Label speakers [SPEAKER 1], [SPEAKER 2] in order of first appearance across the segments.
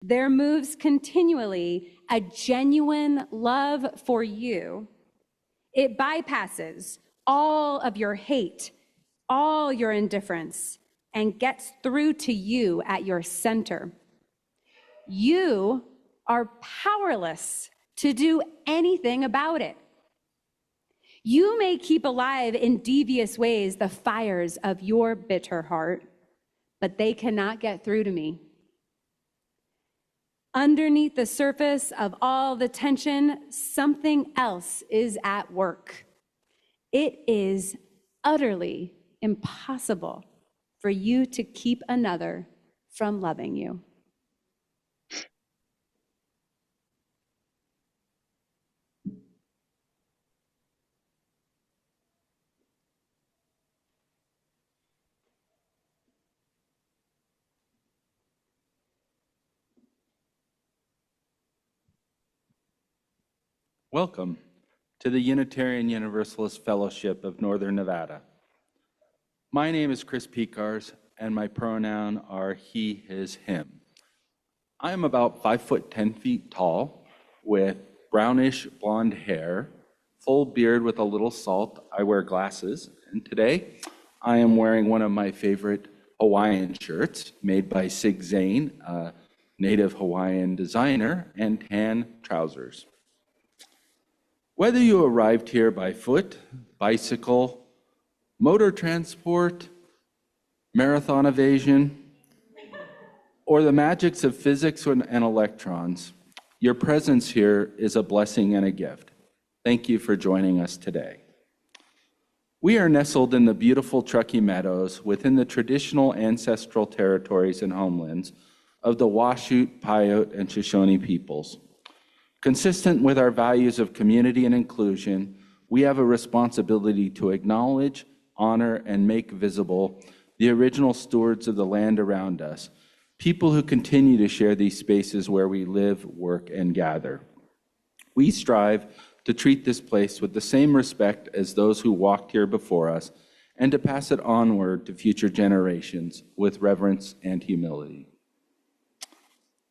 [SPEAKER 1] there moves continually a genuine love for you. It bypasses all of your hate, all your indifference, and gets through to you at your center. You are powerless to do anything about it. You may keep alive in devious ways the fires of your bitter heart, but they cannot get through to me. Underneath the surface of all the tension, something else is at work. It is utterly impossible for you to keep another from loving you.
[SPEAKER 2] Welcome to the Unitarian Universalist Fellowship of Northern Nevada. My name is Chris Pekars, and my pronoun are he, his, him. I am about 5'10" tall, with brownish blonde hair, full beard with a little salt. I wear glasses, and today I am wearing one of my favorite Hawaiian shirts made by Sig Zane, a native Hawaiian designer, and tan trousers. Whether you arrived here by foot, bicycle, motor transport, marathon evasion, or the magics of physics and electrons, your presence here is a blessing and a gift. Thank you for joining us today. We are nestled in the beautiful Truckee Meadows within the traditional ancestral territories and homelands of the Washute, Paiute, and Shoshone peoples. Consistent with our values of community and inclusion, we have a responsibility to acknowledge, honor, and make visible the original stewards of the land around us, people who continue to share these spaces where we live, work, and gather. We strive to treat this place with the same respect as those who walked here before us, and to pass it onward to future generations with reverence and humility.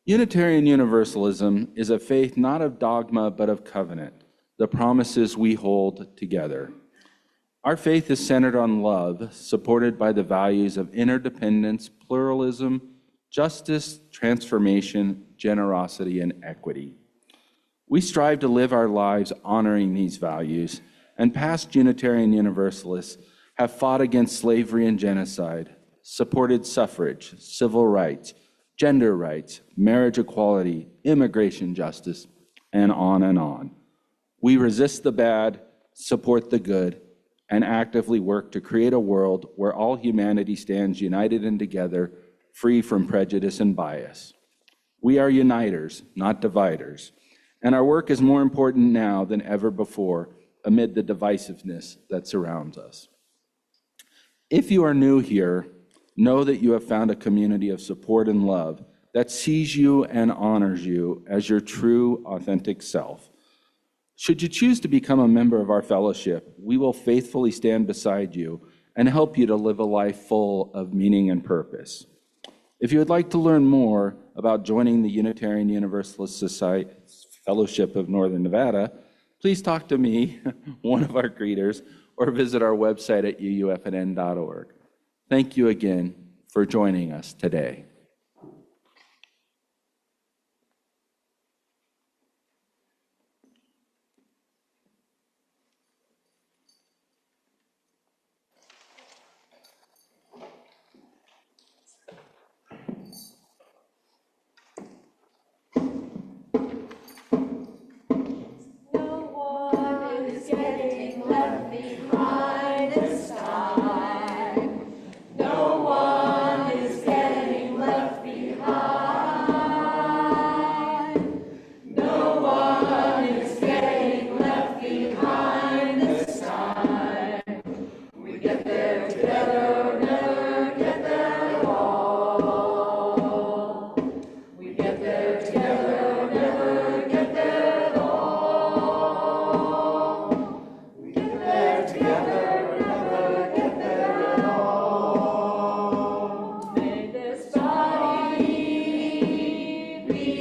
[SPEAKER 2] Unitarian Universalism is a faith not of dogma but of covenant, the promises we hold together. Our faith is centered on love, supported by the values of interdependence, pluralism, justice, transformation, generosity, and equity. We strive to live our lives honoring these values, and past Unitarian Universalists have fought against slavery and genocide, supported suffrage, civil rights, gender rights, marriage equality, immigration justice, and on and on. We resist the bad, support the good, and actively work to create a world where all humanity stands united and together, free from prejudice and bias. We are uniters, not dividers, and our work is more important now than ever before amid the divisiveness that surrounds us. If you are new here, know that you have found a community of support and love that sees you and honors you as your true, authentic self. Should you choose to become a member of our fellowship, we will faithfully stand beside you and help you to live a life full of meaning and purpose. If you would like to learn more about joining the Unitarian Universalist Society Fellowship of Northern Nevada, please talk to me, one of our greeters, or visit our website at UUFNN.org. Thank you again for joining us today.
[SPEAKER 3] May this body be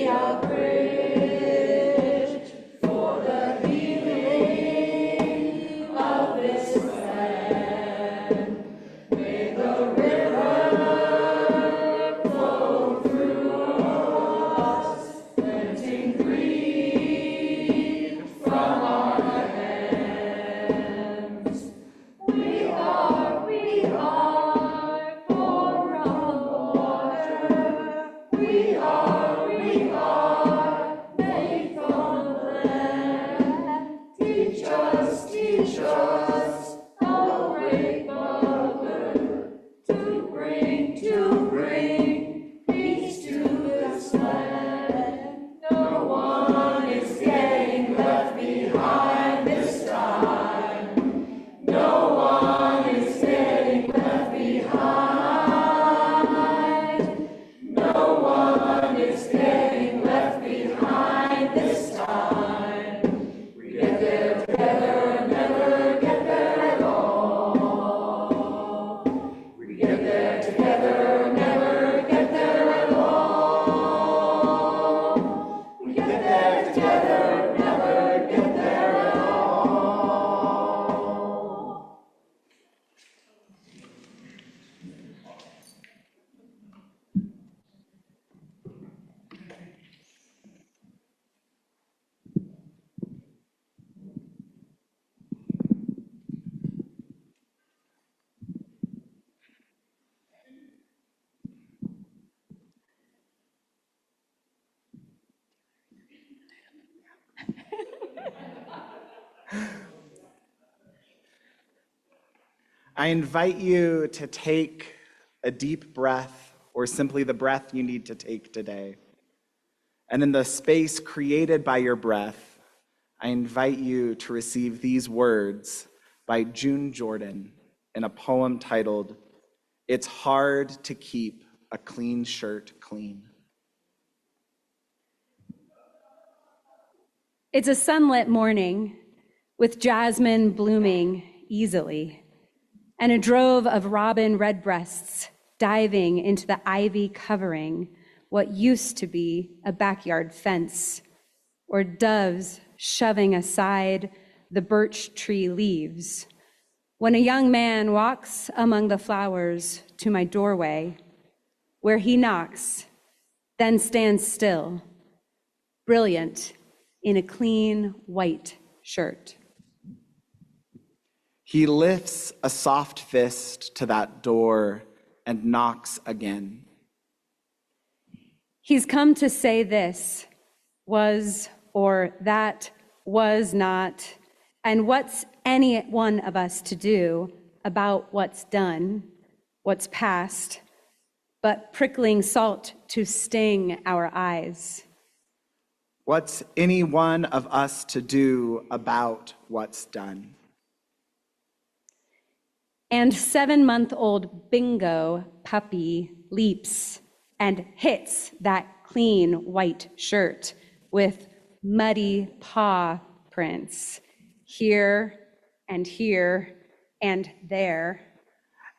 [SPEAKER 3] I invite you to take a deep breath, or simply the breath you need to take today. And in the space created by your breath, I invite you to receive these words by June Jordan in a poem titled, "It's Hard to Keep a Clean Shirt Clean."
[SPEAKER 1] It's a sunlit morning with jasmine blooming easily and a drove of robin redbreasts diving into the ivy covering what used to be a backyard fence, or doves shoving aside the birch tree leaves, when a young man walks among the flowers to my doorway, where he knocks, then stands still, brilliant in a clean white shirt.
[SPEAKER 3] He lifts a soft fist to that door and knocks again.
[SPEAKER 1] He's come to say this was or that was not, and what's any one of us to do about what's done, what's past, but prickling salt to sting our eyes.
[SPEAKER 3] What's any one of us to do about what's done?
[SPEAKER 1] And 7-month-old Bingo puppy leaps and hits that clean white shirt with muddy paw prints here and here and there.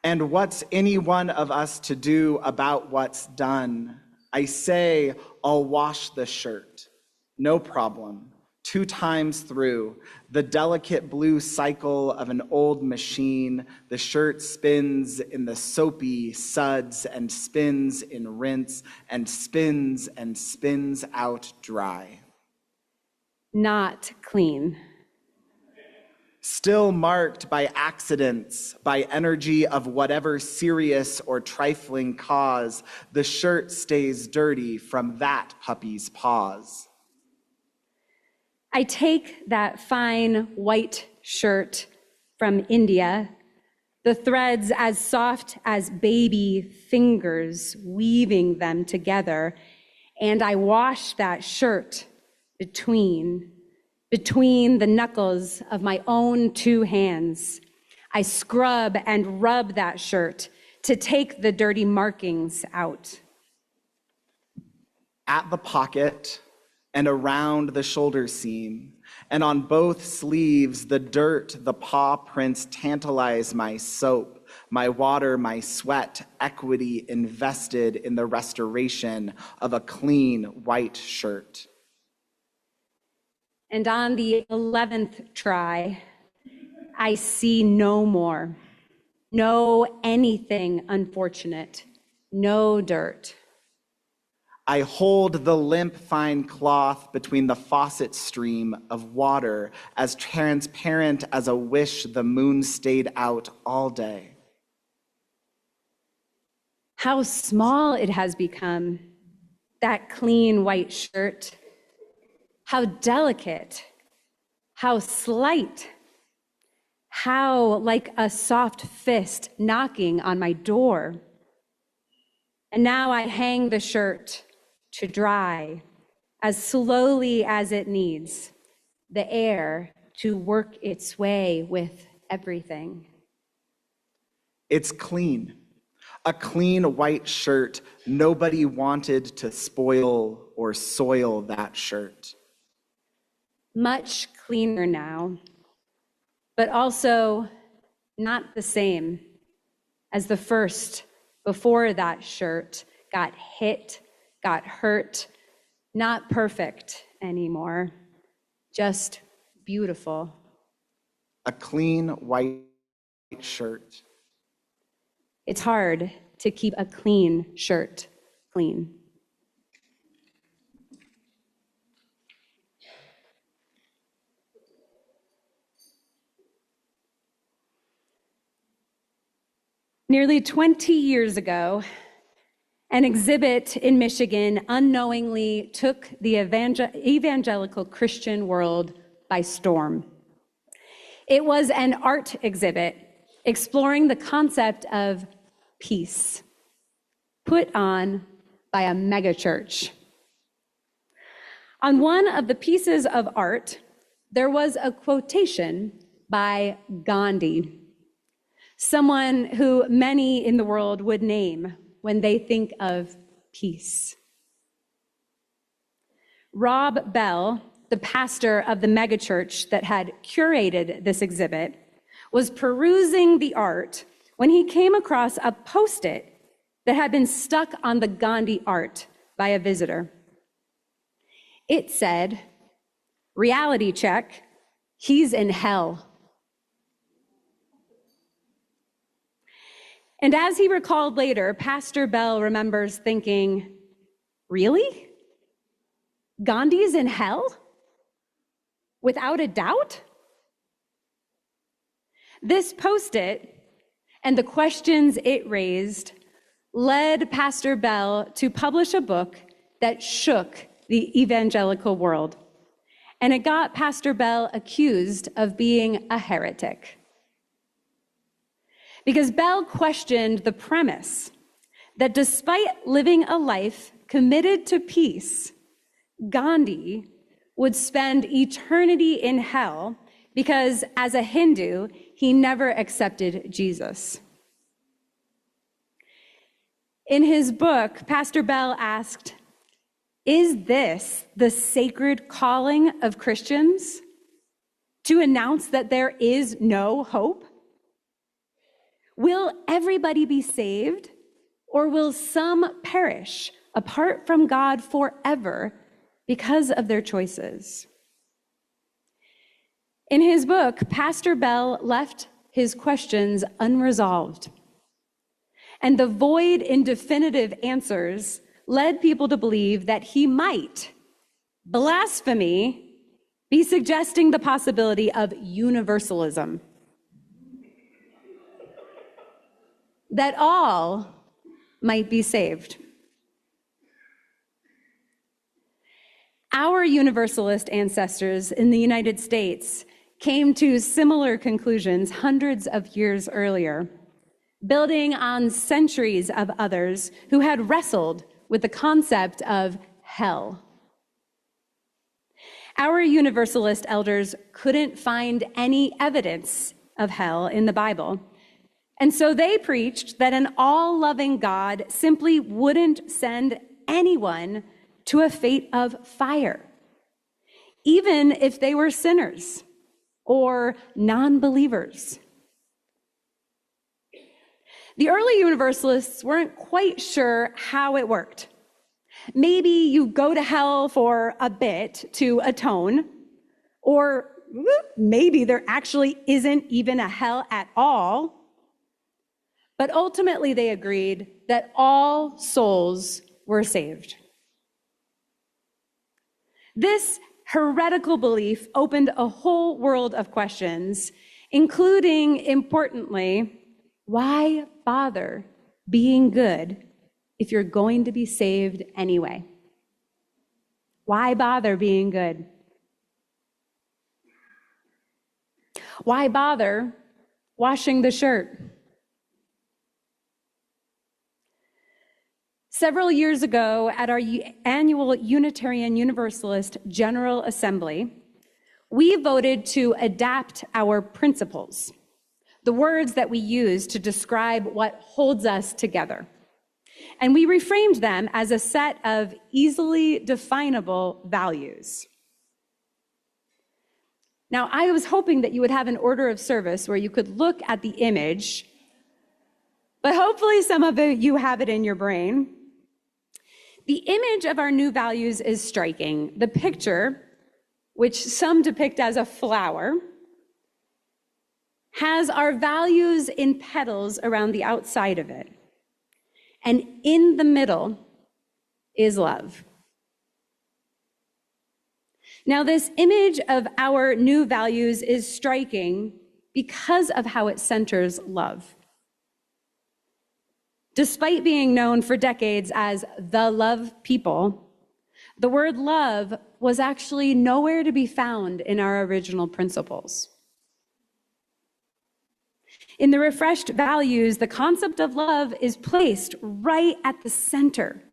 [SPEAKER 3] And what's any one of us to do about what's done? I say, I'll wash the shirt. No problem. 2 times through, the delicate blue cycle of an old machine, the shirt spins in the soapy suds and spins in rinse and spins out dry.
[SPEAKER 1] Not clean.
[SPEAKER 3] Still marked by accidents, by energy of whatever serious or trifling cause, the shirt stays dirty from that puppy's paws.
[SPEAKER 1] I take that fine white shirt from India, the threads as soft as baby fingers weaving them together, and I wash that shirt between the knuckles of my own 2 hands. I scrub and rub that shirt to take the dirty markings out.
[SPEAKER 3] At the pocket and around the shoulder seam, and on both sleeves, the dirt, the paw prints tantalize my soap, my water, my sweat, equity invested in the restoration of a clean white shirt.
[SPEAKER 1] And on the 11th try, I see no more, no anything unfortunate, no dirt.
[SPEAKER 3] I hold the limp fine cloth between the faucet stream of water, as transparent as a wish the moon stayed out all day.
[SPEAKER 1] How small it has become, that clean white shirt. How delicate, how slight, how like a soft fist knocking on my door. And now I hang the shirt to dry as slowly as it needs the air to work its way with everything.
[SPEAKER 3] It's clean, a clean white shirt. Nobody wanted to spoil or soil that shirt.
[SPEAKER 1] Much cleaner now, but also not the same as the first before that shirt got hit, got hurt, not perfect anymore, just beautiful.
[SPEAKER 3] A clean white shirt.
[SPEAKER 1] It's hard to keep a clean shirt clean. Nearly 20 years ago, an exhibit in Michigan unknowingly took the evangelical Christian world by storm. It was an art exhibit exploring the concept of peace, put on by a megachurch. On one of the pieces of art, there was a quotation by Gandhi, someone who many in the world would name when they think of peace. Rob Bell, the pastor of the megachurch that had curated this exhibit, was perusing the art when he came across a post-it that had been stuck on the Gandhi art by a visitor. It said, "Reality check, he's in hell." And as he recalled later, Pastor Bell remembers thinking, really? Gandhi's in hell? Without a doubt? This post-it and the questions it raised led Pastor Bell to publish a book that shook the evangelical world. And it got Pastor Bell accused of being a heretic. Because Bell questioned the premise that despite living a life committed to peace, Gandhi would spend eternity in hell because, as a Hindu, he never accepted Jesus. In his book, Pastor Bell asked, "Is this the sacred calling of Christians? To announce that there is no hope? Will everybody be saved, or will some perish apart from God forever because of their choices?" In his book, Pastor Bell left his questions unresolved. And the void in definitive answers led people to believe that he might, blasphemy, be suggesting the possibility of universalism. That all might be saved. Our universalist ancestors in the United States came to similar conclusions hundreds of years earlier, building on centuries of others who had wrestled with the concept of hell. Our universalist elders couldn't find any evidence of hell in the Bible. And so they preached that an all-loving God simply wouldn't send anyone to a fate of fire, even if they were sinners or non-believers. The early universalists weren't quite sure how it worked. Maybe you go to hell for a bit to atone, or maybe there actually isn't even a hell at all. But ultimately, they agreed that all souls were saved. This heretical belief opened a whole world of questions, including, importantly, why bother being good if you're going to be saved anyway? Why bother being good? Why bother washing the shirt? Several years ago, at our annual Unitarian Universalist General Assembly, we voted to adapt our principles, the words that we use to describe what holds us together. And we reframed them as a set of easily definable values. Now, I was hoping that you would have an order of service where you could look at the image, but hopefully some of you have it in your brain. The image of our new values is striking. The picture, which some depict as a flower, has our values in petals around the outside of it. And in the middle is love. Now, this image of our new values is striking because of how it centers love. Despite being known for decades as the love people, the word love was actually nowhere to be found in our original principles. In the refreshed values, the concept of love is placed right at the center,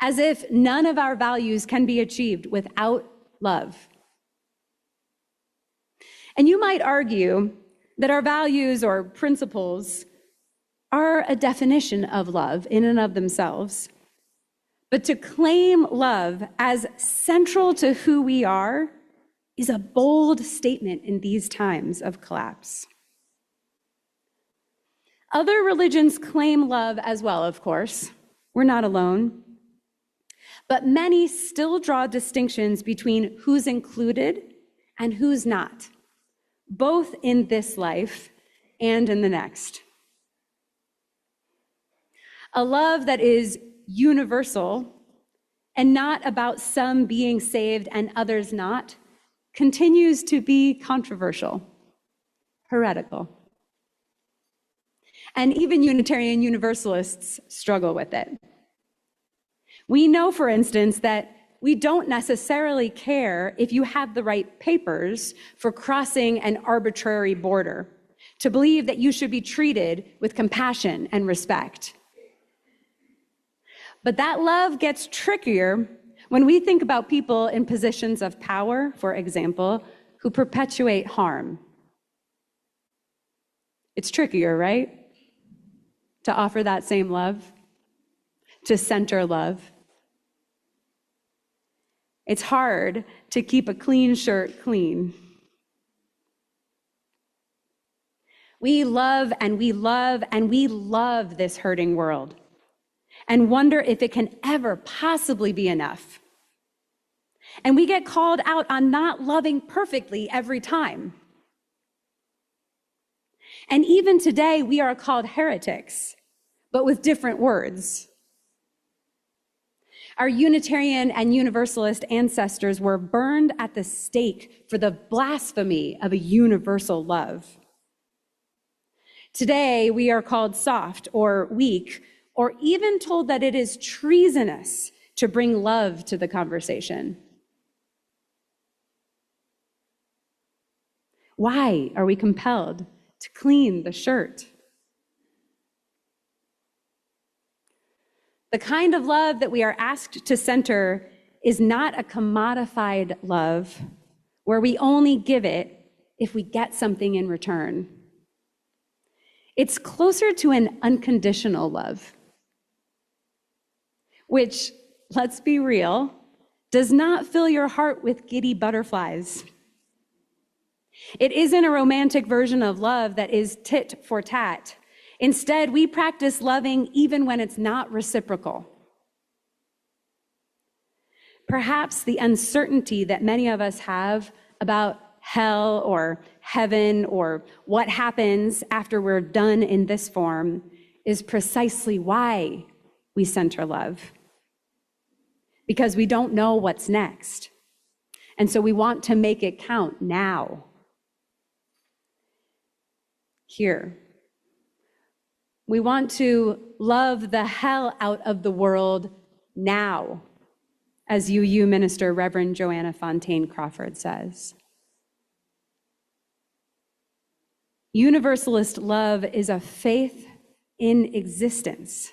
[SPEAKER 1] as if none of our values can be achieved without love. And you might argue that our values or principles are a definition of love in and of themselves. But to claim love as central to who we are is a bold statement in these times of collapse. Other religions claim love as well, of course. We're not alone. But many still draw distinctions between who's included and who's not, both in this life and in the next. A love that is universal and not about some being saved and others not continues to be controversial, heretical. And even Unitarian Universalists struggle with it. We know, for instance, that we don't necessarily care if you have the right papers for crossing an arbitrary border, to believe that you should be treated with compassion and respect. But that love gets trickier when we think about people in positions of power, for example, who perpetuate harm. It's trickier, right? To offer that same love, to center love. It's hard to keep a clean shirt clean. We love and we love and we love this hurting world and wonder if it can ever possibly be enough. And we get called out on not loving perfectly every time. And even today, we are called heretics, but with different words. Our Unitarian and Universalist ancestors were burned at the stake for the blasphemy of a universal love. Today, we are called soft or weak, or even told that it is treasonous to bring love to the conversation. Why are we compelled to clean the shirt? The kind of love that we are asked to center is not a commodified love where we only give it if we get something in return. It's closer to an unconditional love, which, let's be real, does not fill your heart with giddy butterflies. It isn't a romantic version of love that is tit for tat. Instead, we practice loving even when it's not reciprocal. Perhaps the uncertainty that many of us have about hell or heaven or what happens after we're done in this form is precisely why we center love. Because we don't know what's next. And so we want to make it count now. Here. We want to love the hell out of the world now, as UU minister Reverend Joanna Fontaine Crawford says. Universalist love is a faith in existence,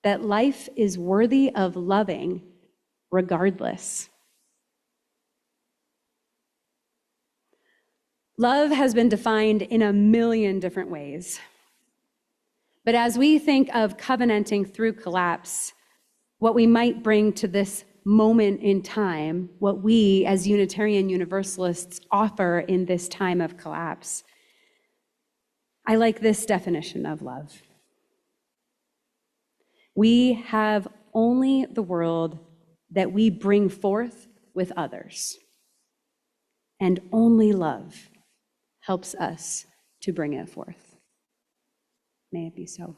[SPEAKER 1] that life is worthy of loving regardless. Love has been defined in a million different ways. But as we think of covenanting through collapse, what we might bring to this moment in time, what we as Unitarian Universalists offer in this time of collapse, I like this definition of love. We have only the world that we bring forth with others, and only love helps us to bring it forth. May it be so.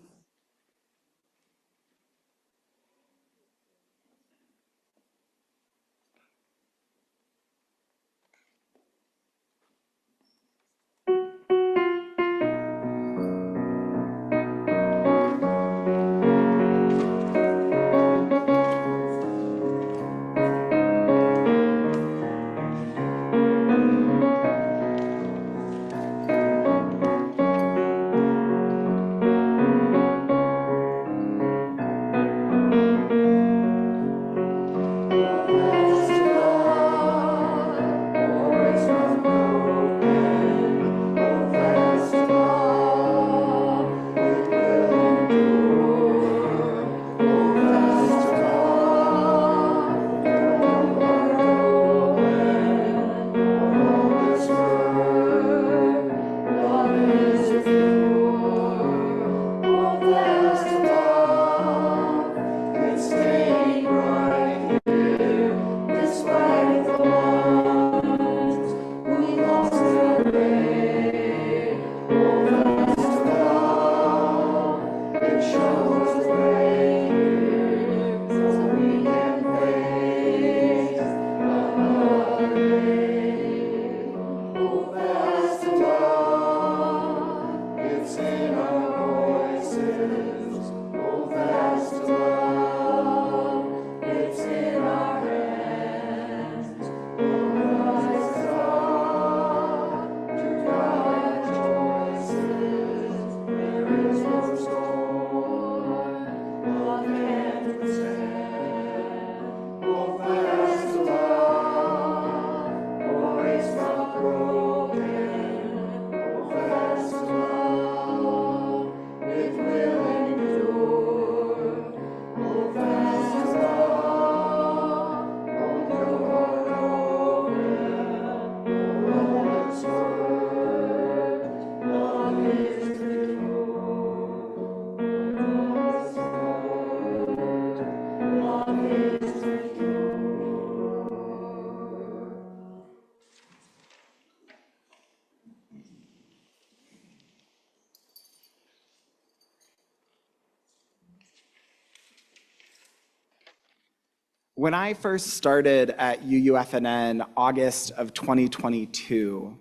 [SPEAKER 3] When I first started at UUFNN, August of 2022,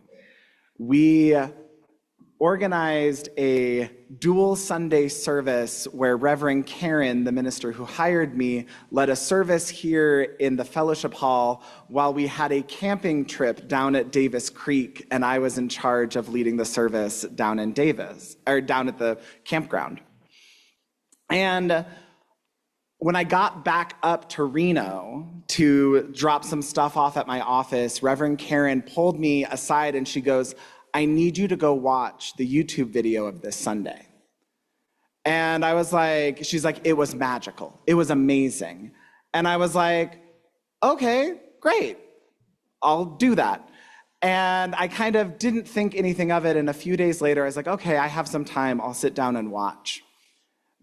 [SPEAKER 3] we organized a dual Sunday service where Reverend Karen, the minister who hired me, led a service here in the fellowship hall while we had a camping trip down at Davis Creek, and I was in charge of leading the service down at the campground. And when I got back up to Reno to drop some stuff off at my office, Reverend Karen pulled me aside and she goes, "I need you to go watch the YouTube video of this Sunday." And I was like, she's like, "It was magical. It was amazing." And I was like, "Okay, great. I'll do that." And I kind of didn't think anything of it. And a few days later, I was like, "Okay, I have some time. I'll sit down and watch."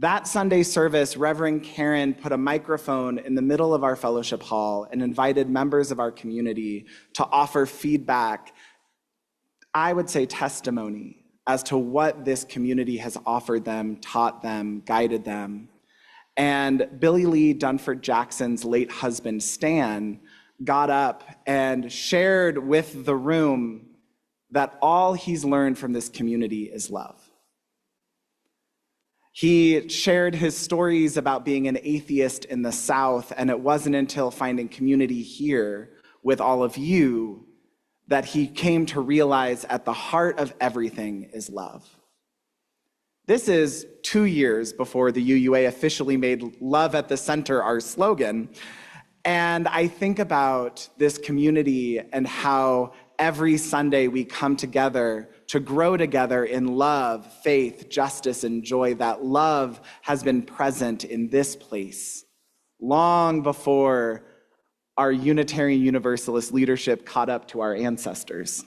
[SPEAKER 3] That Sunday service, Reverend Karen put a microphone in the middle of our fellowship hall and invited members of our community to offer feedback, I would say testimony, as to what this community has offered them, taught them, guided them. And Billy Lee Dunford Jackson's late husband, Stan, got up and shared with the room that all he's learned from this community is love. He shared his stories about being an atheist in the South, and it wasn't until finding community here with all of you that he came to realize at the heart of everything is love. This is 2 years before the UUA officially made Love at the Center our slogan, and I think about this community and how every Sunday we come together to grow together in love, faith, justice, and joy. That love has been present in this place long before our Unitarian Universalist leadership caught up to our ancestors.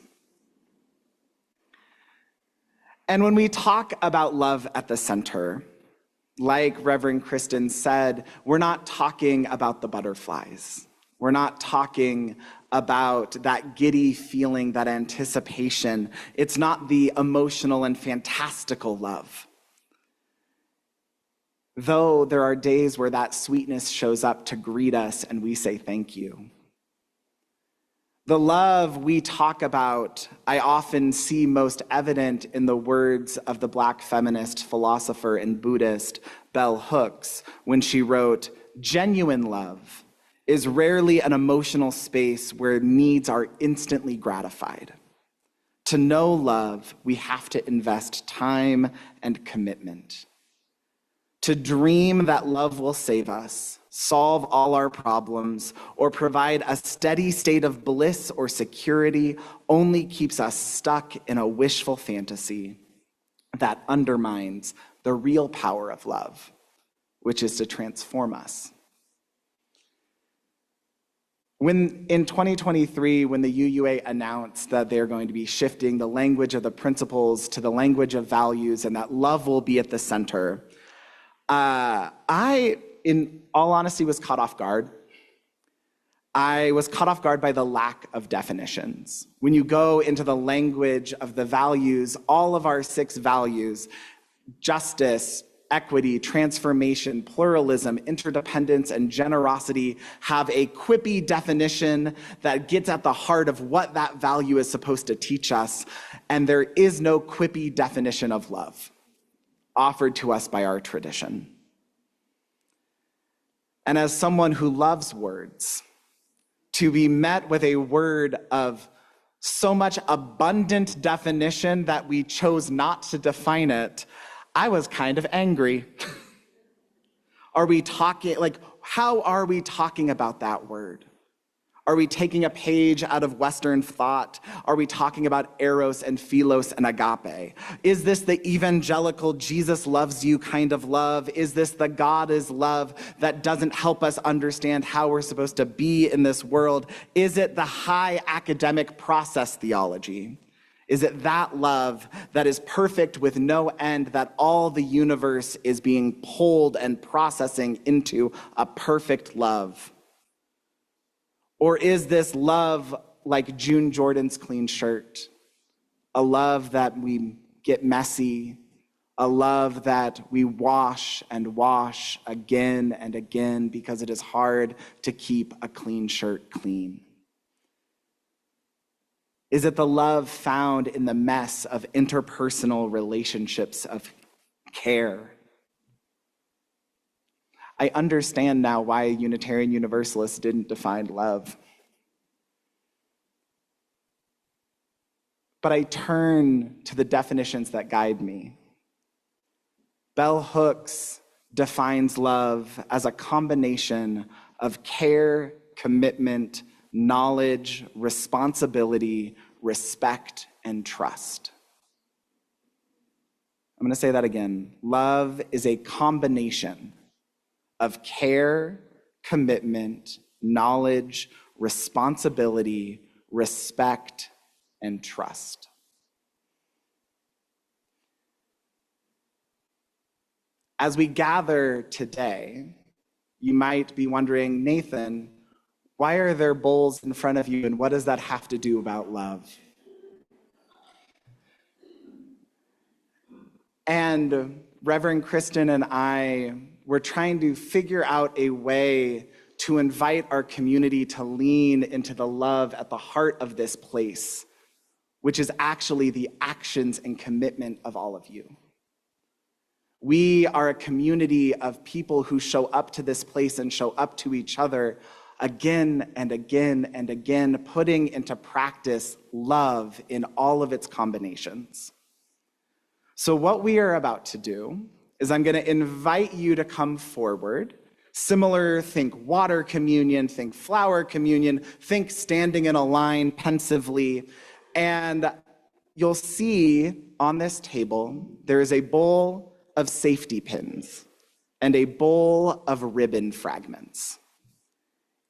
[SPEAKER 3] And when we talk about love at the center, like Reverend Kristen said, we're not talking about the butterflies. We're not talking about that giddy feeling, that anticipation. It's not the emotional and fantastical love. Though there are days where that sweetness shows up to greet us and we say thank you. The love we talk about, I often see most evident in the words of the Black feminist philosopher and Buddhist Bell Hooks when she wrote, "Genuine love is rarely an emotional space where needs are instantly gratified. To know love, we have to invest time and commitment. To dream that love will save us, solve all our problems, or provide a steady state of bliss or security only keeps us stuck in a wishful fantasy that undermines the real power of love, which is to transform us." In 2023, when the UUA announced that they're going to be shifting the language of the principles to the language of values and that love will be at the center, I, in all honesty, was caught off guard. I was caught off guard by the lack of definitions. When you go into the language of the values, all of our 6 values, justice, equity, transformation, pluralism, interdependence, and generosity, have a quippy definition that gets at the heart of what that value is supposed to teach us. And there is no quippy definition of love offered to us by our tradition. And as someone who loves words, to be met with a word of so much abundant definition that we chose not to define it, I was kind of angry. Are we talking, how are we talking about that word? Are we taking a page out of Western thought? Are we talking about eros and philos and agape? Is this the evangelical Jesus loves you kind of love? Is this the God is love that doesn't help us understand how we're supposed to be in this world? Is it the high academic process theology? Is it that love that is perfect with no end, that all the universe is being pulled and processing into a perfect love? Or is this love like June Jordan's clean shirt? A love that we get messy, a love that we wash and wash again and again because it is hard to keep a clean shirt clean? Is it the love found in the mess of interpersonal relationships of care? I understand now why Unitarian Universalists didn't define love. But I turn to the definitions that guide me. Bell Hooks defines love as a combination of care, commitment, knowledge, responsibility, respect, and trust. I'm going to say that again. Love is a combination of care, commitment, knowledge, responsibility, respect, and trust. As we gather today, you might be wondering, Nathan, why are there bowls in front of you, and what does that have to do about love? And Reverend Kristen and I were trying to figure out a way to invite our community to lean into the love at the heart of this place, which is actually the actions and commitment of all of you. We are a community of people who show up to this place and show up to each other again and again and again, putting into practice love in all of its combinations. So what we are about to do is I'm going to invite you to come forward. Similar, think water communion, think flower communion, think standing in a line pensively. And you'll see on this table, there is a bowl of safety pins and a bowl of ribbon fragments.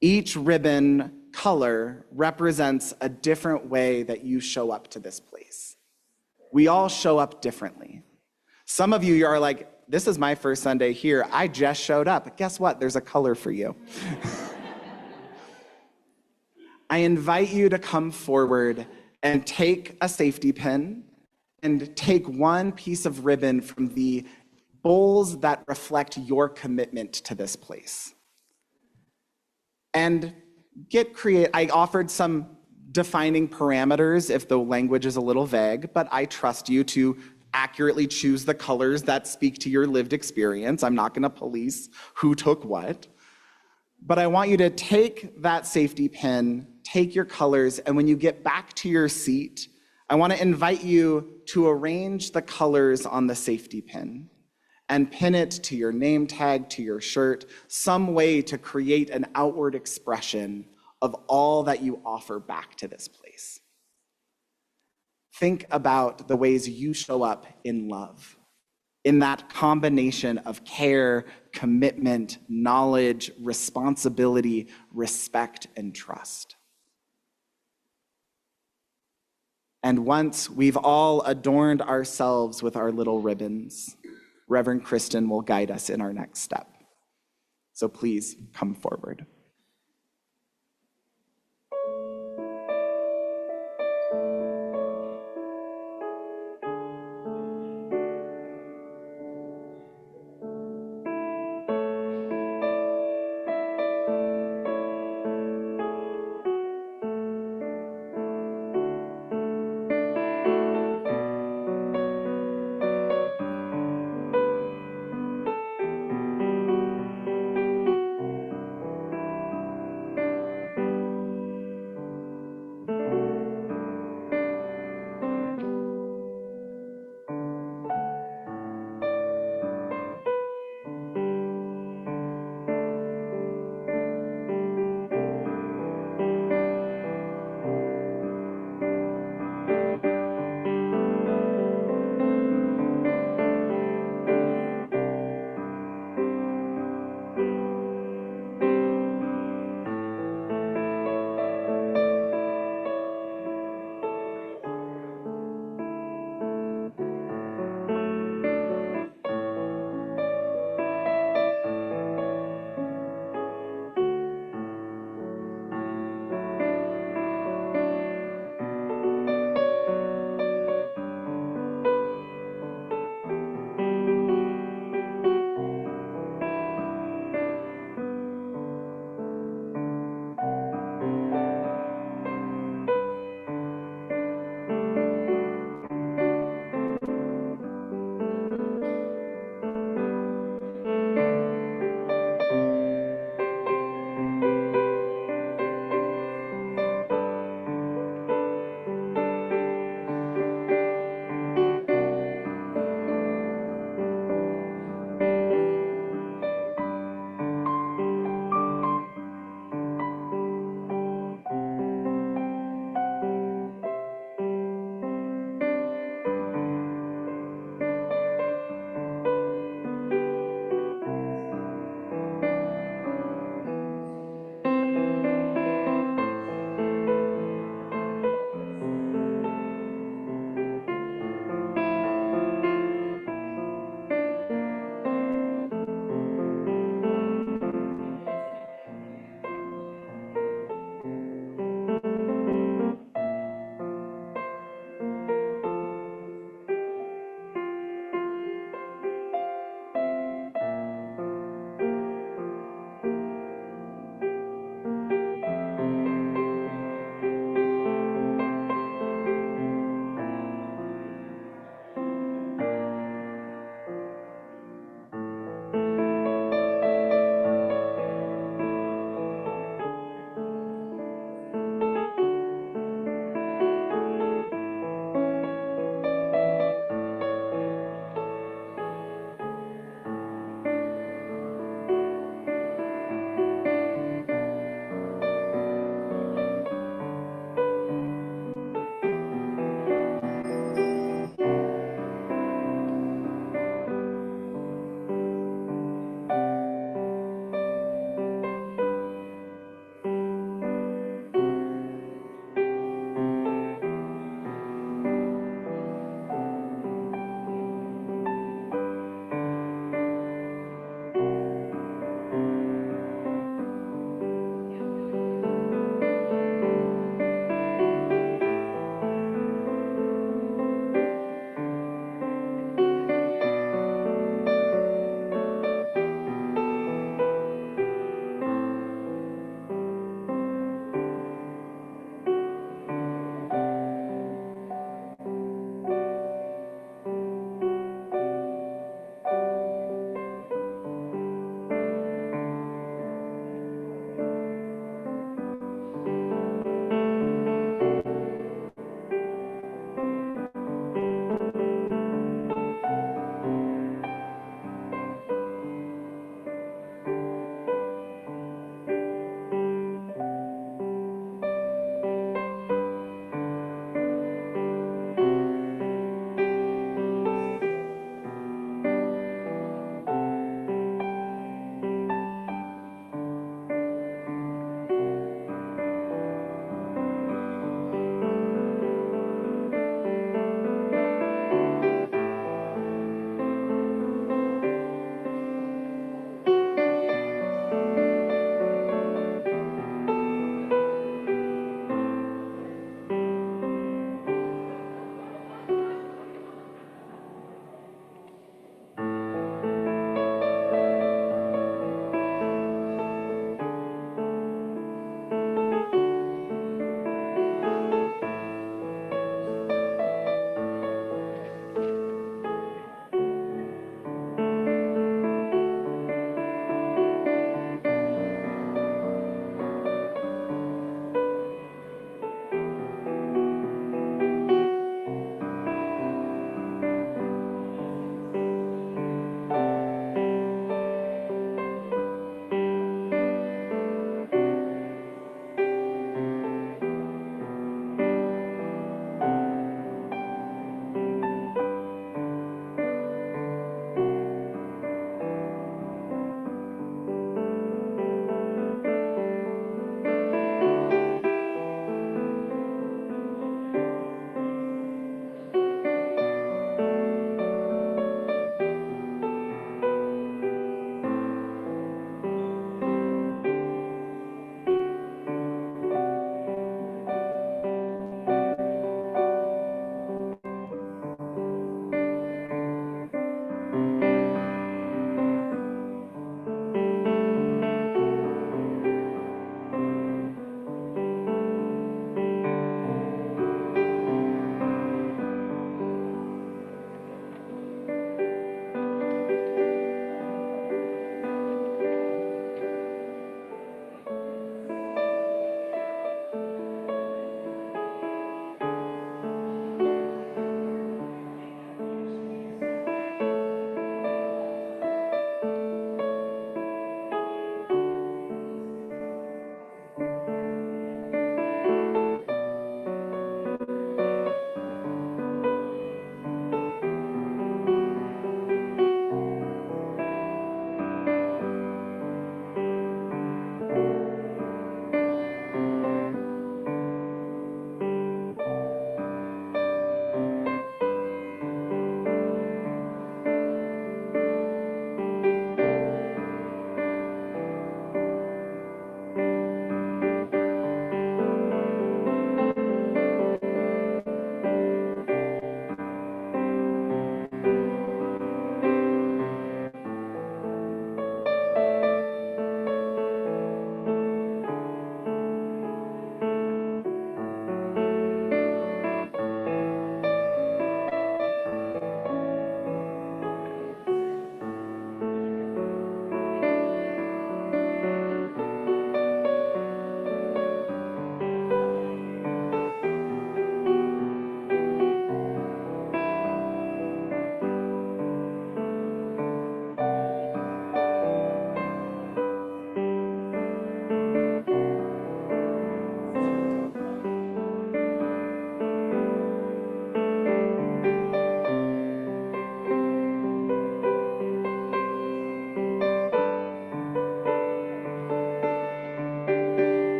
[SPEAKER 3] Each ribbon color represents a different way that you show up to this place. We all show up differently. Some of you are like, this is my first Sunday here. I just showed up. Guess what? There's a color for you. I invite you to come forward and take a safety pin and take one piece of ribbon from the bowls that reflect your commitment to this place. And get creative. I offered some defining parameters if the language is a little vague, but I trust you to accurately choose the colors that speak to your lived experience. I'm not going to police who took what. But I want you to take that safety pin, take your colors, and when you get back to your seat, I want to invite you to arrange the colors on the safety pin and pin it to your name tag, to your shirt, some way to create an outward expression of all that you offer back to this place. Think about the ways you show up in love, in that combination of care, commitment, knowledge, responsibility, respect, and trust. And once we've all adorned ourselves with our little ribbons, Reverend Kristen will guide us in our next step. So please come forward.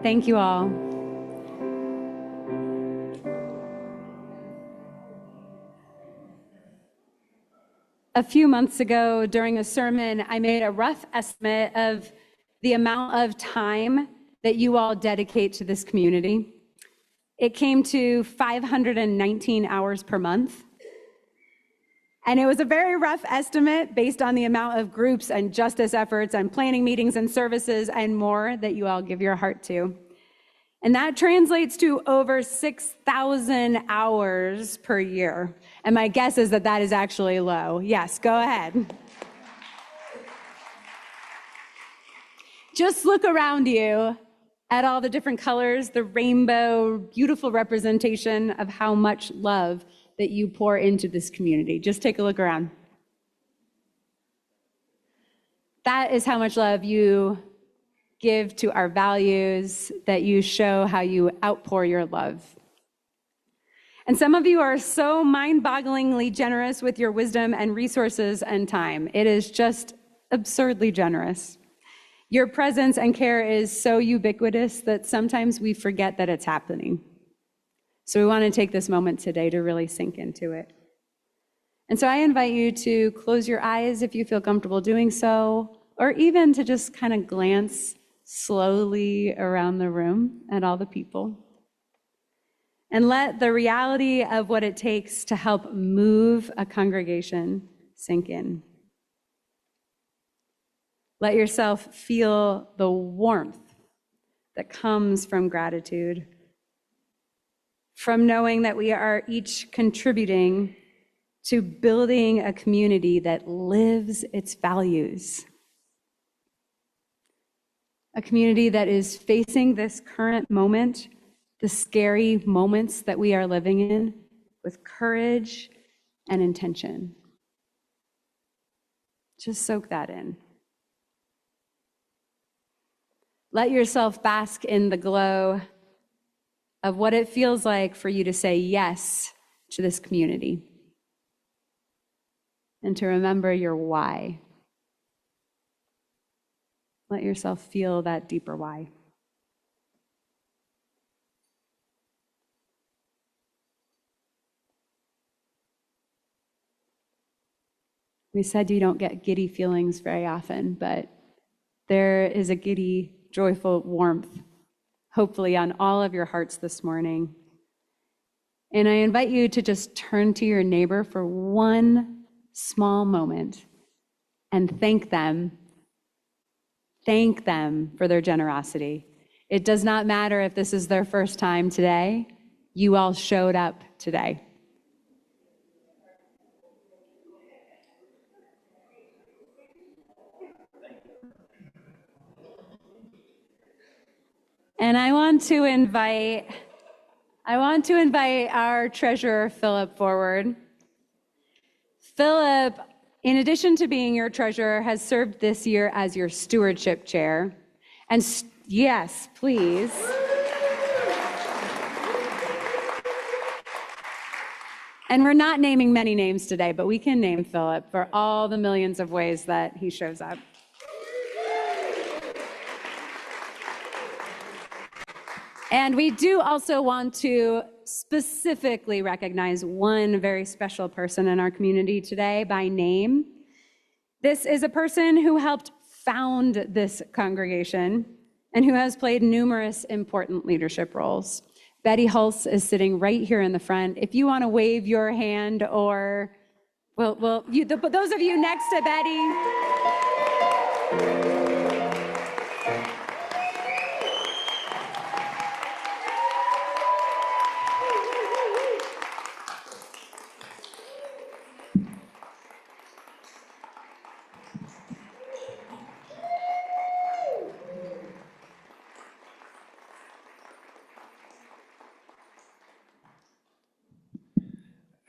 [SPEAKER 1] Thank you all. A few months ago during a sermon, I made a rough estimate of the amount of time that you all dedicate to this community. It came to 519 hours per month. And it was a very rough estimate based on the amount of groups and justice efforts and planning meetings and services and more that you all give your heart to. And that translates to over 6,000 hours per year. And my guess is that that is actually low. Yes, go ahead. Just look around you at all the different colors, the rainbow, beautiful representation of how much love that you pour into this community. Just take a look around. That is how much love you give to our values, that you show how you outpour your love. And some of you are so mind-bogglingly generous with your wisdom and resources and time. It is just absurdly generous. Your presence and care is so ubiquitous that sometimes we forget that it's happening. So we want to take this moment today to really sink into it. And so I invite you to close your eyes if you feel comfortable doing so, or even to just kind of glance slowly around the room at all the people. And let the reality of what it takes to help move a congregation sink in. Let yourself feel the warmth that comes from gratitude, from knowing that we are each contributing to building a community that lives its values. A community that is facing this current moment, the scary moments that we are living in, with courage and intention. Just soak that in. Let yourself bask in the glow of what it feels like for you to say yes to this community and to remember your why. Let yourself feel that deeper why. We said you don't get giddy feelings very often, but there is a giddy, joyful warmth, hopefully on all of your hearts this morning. And I invite you to just turn to your neighbor for one small moment and thank them. Thank them for their generosity. It does not matter if this is their first time today. You all showed up today. And I want to invite our treasurer, Philip, forward. Philip, in addition to being your treasurer, has served this year as your stewardship chair. And yes, please. And we're not naming many names today, but we can name Philip for all the millions of ways that he shows up. And we do also want to specifically recognize one very special person in our community today by name. This is a person who helped found this congregation and who has played numerous important leadership roles. Betty Hulse is sitting right here in the front. If you want to wave your hand, or, those of you next to Betty.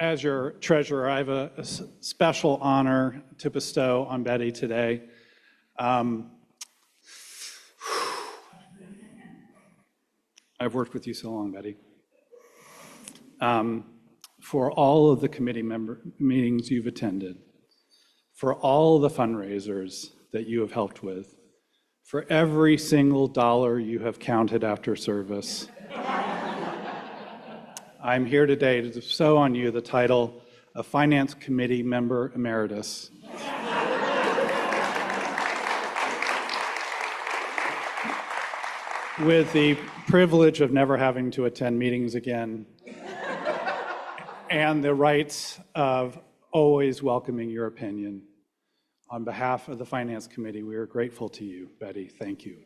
[SPEAKER 4] As your treasurer, I have a special honor to bestow on Betty today. I've worked with you so long, Betty. For all of the committee member meetings you've attended, for all of the fundraisers that you have helped with, for every single dollar you have counted after service. I'm here today to bestow on you the title of Finance Committee Member Emeritus. With the privilege of never having to attend meetings again, and the rights of always welcoming your opinion. On behalf of the Finance Committee, we are grateful to you, Betty. Thank you.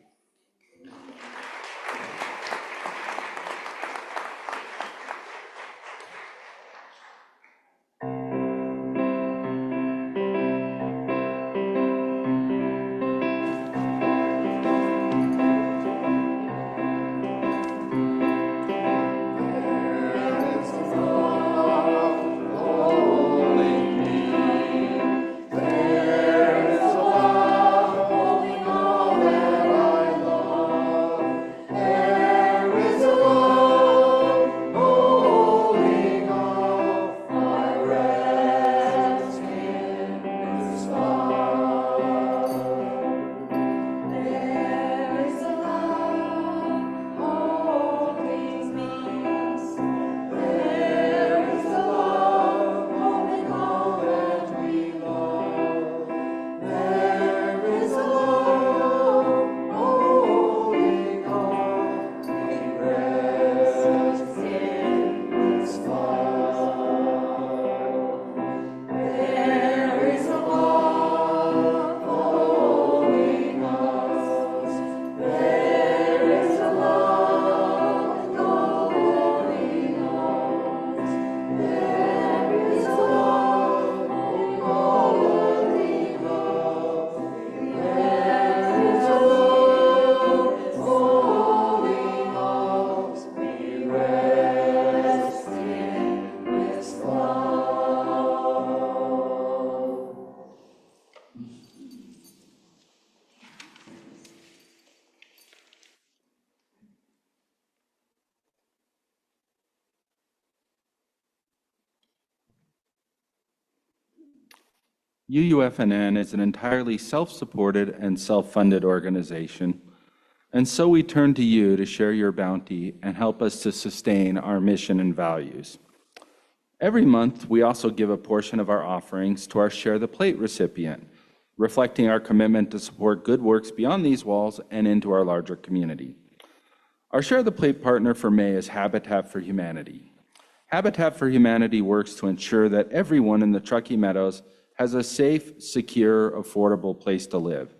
[SPEAKER 2] UUFNN is an entirely self-supported and self-funded organization, and so we turn to you to share your bounty and help us to sustain our mission and values. Every month, we also give a portion of our offerings to our Share the Plate recipient, reflecting our commitment to support good works beyond these walls and into our larger community. Our Share the Plate partner for May is Habitat for Humanity. Habitat for Humanity works to ensure that everyone in the Truckee Meadows has a safe, secure, affordable place to live.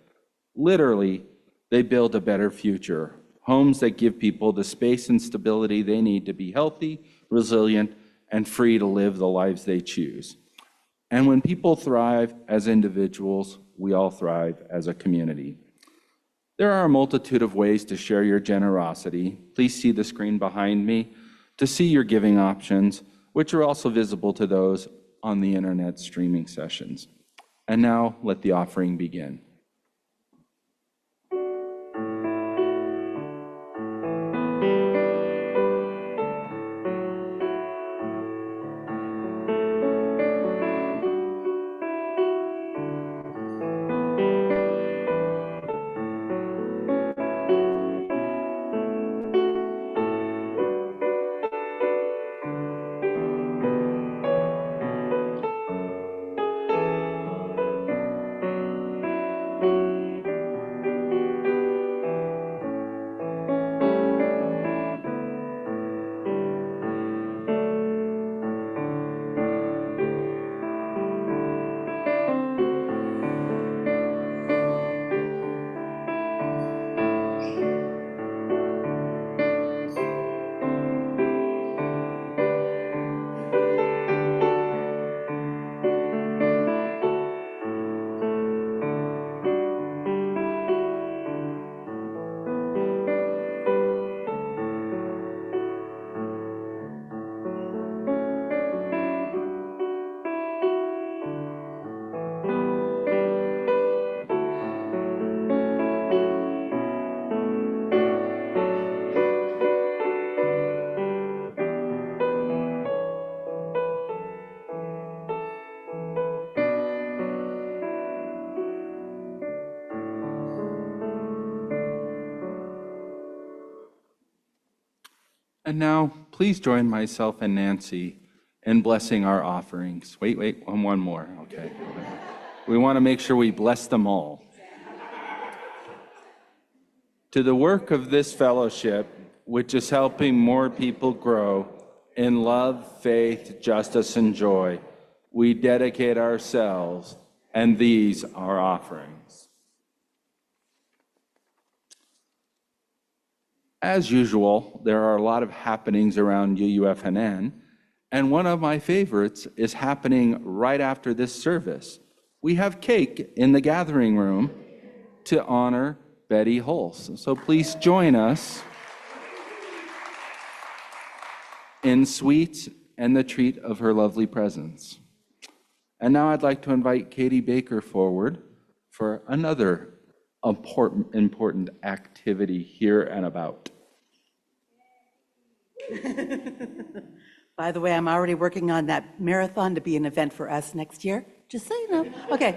[SPEAKER 2] Literally, they build a better future, homes that give people the space and stability they need to be healthy, resilient, and free to live the lives they choose. And when people thrive as individuals, we all thrive as a community. There are a multitude of ways to share your generosity. Please see the screen behind me to see your giving options, which are also visible to those on the internet streaming sessions. And now let the offering begin. And now, please join myself and Nancy in blessing our offerings. Wait, one more, okay. We want to make sure we bless them all. To the work of this fellowship, which is helping more people grow in love, faith, justice, and joy, we dedicate ourselves, and these are offerings. As usual, there are a lot of happenings around UUFNN, and one of my favorites is happening right after this service. We have cake in the gathering room to honor Betty Hulse. So please join us in sweets and the treat of her lovely presence. And now I'd like to invite Katie Baker forward for another important activity here and about.
[SPEAKER 5] By the way, I'm already working on that marathon to be an event for us next year, just so you know. Okay.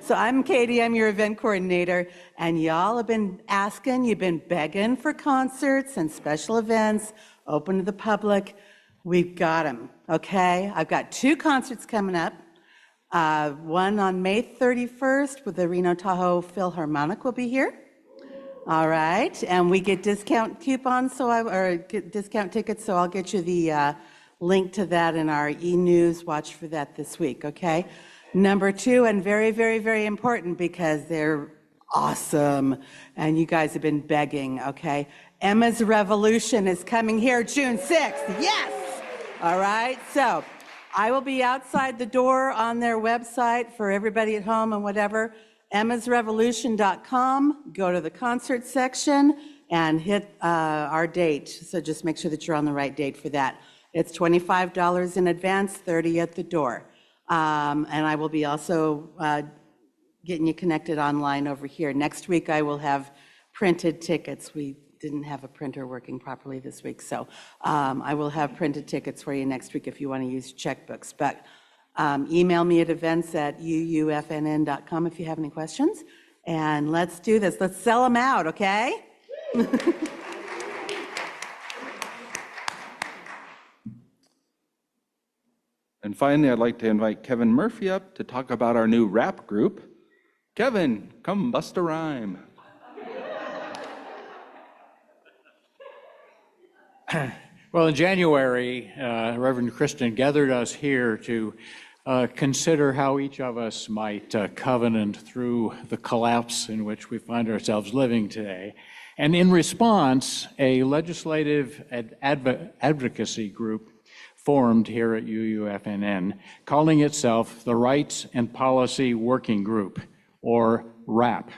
[SPEAKER 5] So I'm Katie, I'm your event coordinator, and y'all have been asking, you've been begging for concerts and special events open to the public. We've got them, okay? I've got 2 concerts coming up. One on May 31st with the Reno Tahoe Philharmonic will be here. All right, and we get discount coupons, discount tickets, so I'll get you the link to that in our e-news. Watch for that this week, okay? Number 2, and very, very, very important because they're awesome, and you guys have been begging, okay? Emma's Revolution is coming here June 6th, yes! All right, so I will be outside the door on their website for everybody at home and whatever. emmasrevolution.com, go to the concert section and hit our date. So just make sure that you're on the right date for that. It's $25 in advance, $30 at the door. And I will be also getting you connected online over here. Next week I will have printed tickets. We didn't have a printer working properly this week, so I will have printed tickets for you next week if you want to use checkbooks. But email me at events@uufnn.com if you have any questions. And let's do this. Let's sell them out, okay?
[SPEAKER 2] And finally, I'd like to invite Kevin Murphy up to talk about our new rap group. Kevin, come bust a rhyme.
[SPEAKER 6] Well, in January, Reverend Kristen gathered us here to consider how each of us might covenant through the collapse in which we find ourselves living today. And in response, a legislative advocacy group formed here at UUFNN, calling itself the Rights and Policy Working Group, or RAP.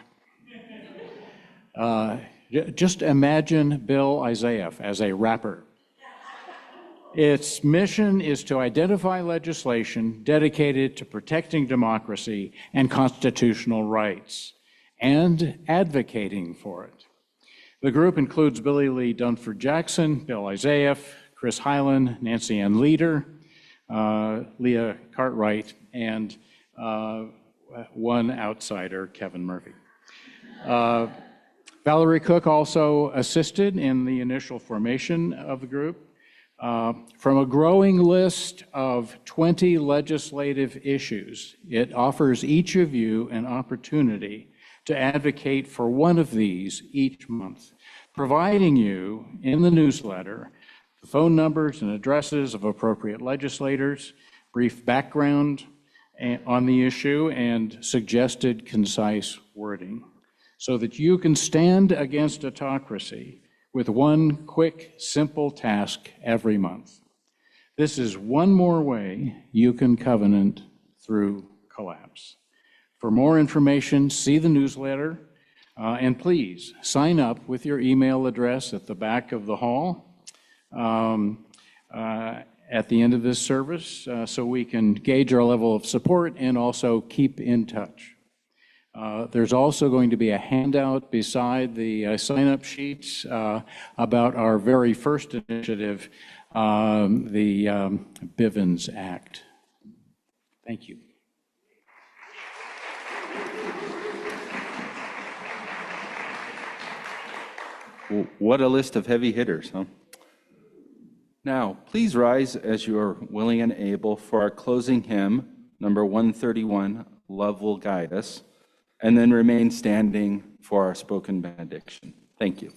[SPEAKER 6] Just imagine Bill Isaiah as a rapper. Its mission is to identify legislation dedicated to protecting democracy and constitutional rights and advocating for it. The group includes Billy Lee Dunford Jackson, Bill Isaiah, Chris Hyland, Nancy Ann Leader, Leah Cartwright, and one outsider, Kevin Murphy. Valerie Cook also assisted in the initial formation of the group. From a growing list of 20 legislative issues, it offers each of you an opportunity to advocate for one of these each month, providing you in the newsletter the phone numbers and addresses of appropriate legislators, brief background on the issue, and suggested concise wording, so that you can stand against autocracy with one quick, simple task every month. This is one more way you can covenant through collapse. For more information, see the newsletter, and please sign up with your email address at the back of the hall at the end of this service, so we can gauge our level of support and also keep in touch. There's also going to be a handout beside the sign-up sheets about our very first initiative, the Bivens Act. Thank you.
[SPEAKER 2] What a list of heavy hitters, huh? Now, please rise as you are willing and able for our closing hymn, number 131, Love Will Guide Us, and then remain standing for our spoken benediction. Thank you.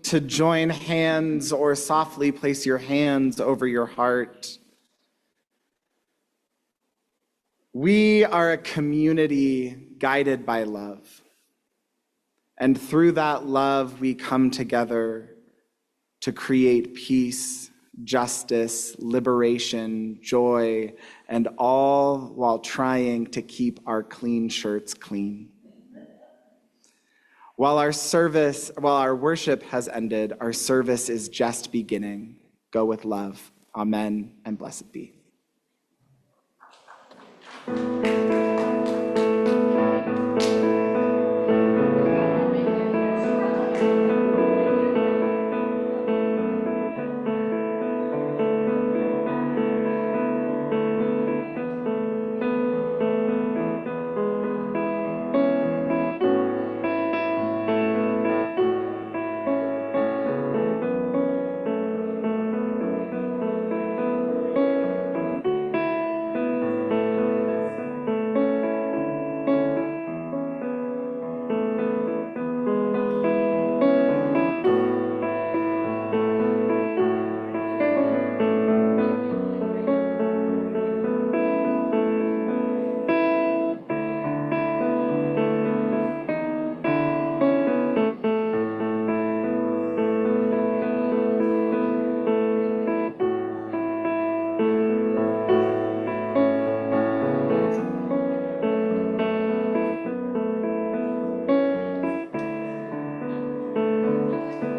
[SPEAKER 3] To join hands or softly place your hands over your heart. We are a community guided by love. And through that love, we come together to create peace, justice, liberation, joy, and all while trying to keep our clean shirts clean. While our worship has ended, our service is just beginning. Go with love. Amen, and blessed be.